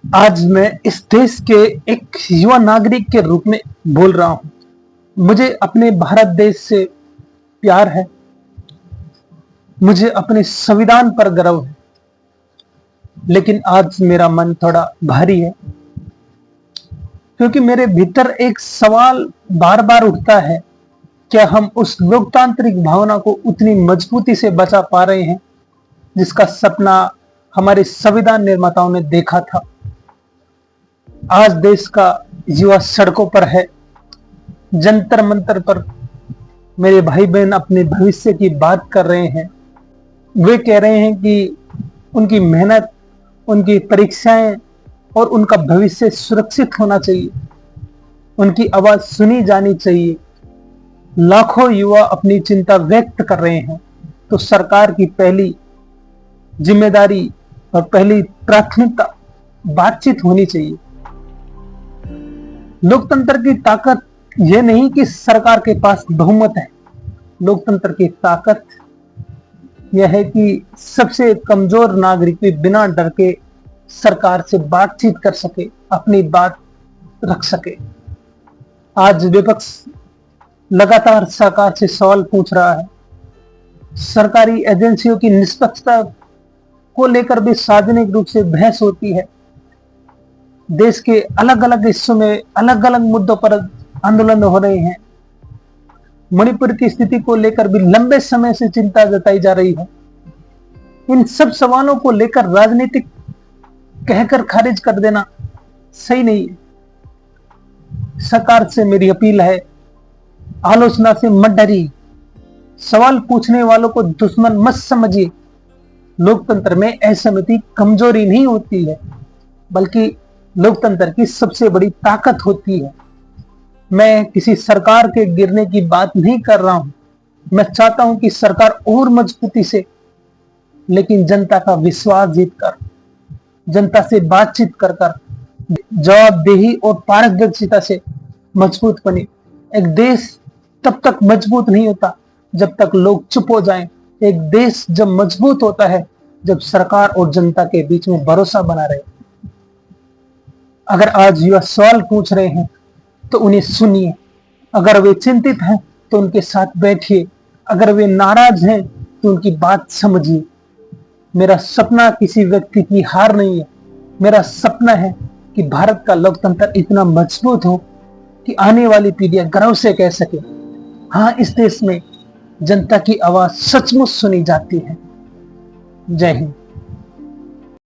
आज मैं इस देश के एक युवा नागरिक के रूप में बोल रहा हूं। मुझे अपने भारत देश से प्यार है। मुझे अपने संविधान पर गर्व है। लेकिन आज मेरा मन थोड़ा भारी है, क्योंकि मेरे भीतर एक सवाल बार बार उठता है। क्या हम उस लोकतांत्रिक भावना को उतनी मजबूती से बचा पा रहे हैं जिसका सपना हमारे संविधान निर्माताओं ने देखा था? आज देश का युवा सड़कों पर है, जंतर मंतर पर मेरे भाई बहन अपने भविष्य की बात कर रहे हैं। वे कह रहे हैं कि उनकी मेहनत, उनकी परीक्षाएं और उनका भविष्य सुरक्षित होना चाहिए, उनकी आवाज सुनी जानी चाहिए। लाखों युवा अपनी चिंता व्यक्त कर रहे हैं, तो सरकार की पहली जिम्मेदारी और पहली प्राथमिकता बातचीत होनी चाहिए। लोकतंत्र की ताकत यह नहीं कि सरकार के पास बहुमत है। लोकतंत्र की ताकत यह है कि सबसे कमजोर नागरिक भी बिना डर के सरकार से बातचीत कर सके, अपनी बात रख सके। आज विपक्ष लगातार सरकार से सवाल पूछ रहा है। सरकारी एजेंसियों की निष्पक्षता को लेकर भी सार्वजनिक रूप से बहस होती है। देश के अलग अलग हिस्सों में अलग अलग मुद्दों पर आंदोलन हो रहे हैं। मणिपुर की स्थिति को लेकर भी लंबे समय से चिंता जताई जा रही है। इन सब सवालों को लेकर राजनीतिक कहकर खारिज कर देना सही नहीं है। सरकार से मेरी अपील है, आलोचना से मत डरिए, सवाल पूछने वालों को दुश्मन मत समझिए। लोकतंत्र में असहमति कमजोरी नहीं होती है, बल्कि लोकतंत्र की सबसे बड़ी ताकत होती है। मैं किसी सरकार के गिरने की बात नहीं कर रहा हूं। मैं चाहता हूं कि सरकार और मजबूती से, लेकिन जनता का विश्वास जीतकर, जनता से बातचीत कर कर, जवाबदेही और पारदर्शिता से मजबूत बने। एक देश तब तक मजबूत नहीं होता जब तक लोग चुप हो जाएं। एक देश जब मजबूत होता है जब सरकार और जनता के बीच में भरोसा बना रहे। अगर आज युवा सवाल पूछ रहे हैं तो उन्हें सुनिए। अगर वे चिंतित हैं तो उनके साथ बैठिए। अगर वे नाराज हैं तो उनकी बात समझिए। मेरा सपना किसी व्यक्ति की हार नहीं है। मेरा सपना है कि भारत का लोकतंत्र इतना मजबूत हो कि आने वाली पीढ़ियां गर्व से कह सके, हाँ, इस देश में जनता की आवाज सचमुच सुनी जाती है। जय हिंद।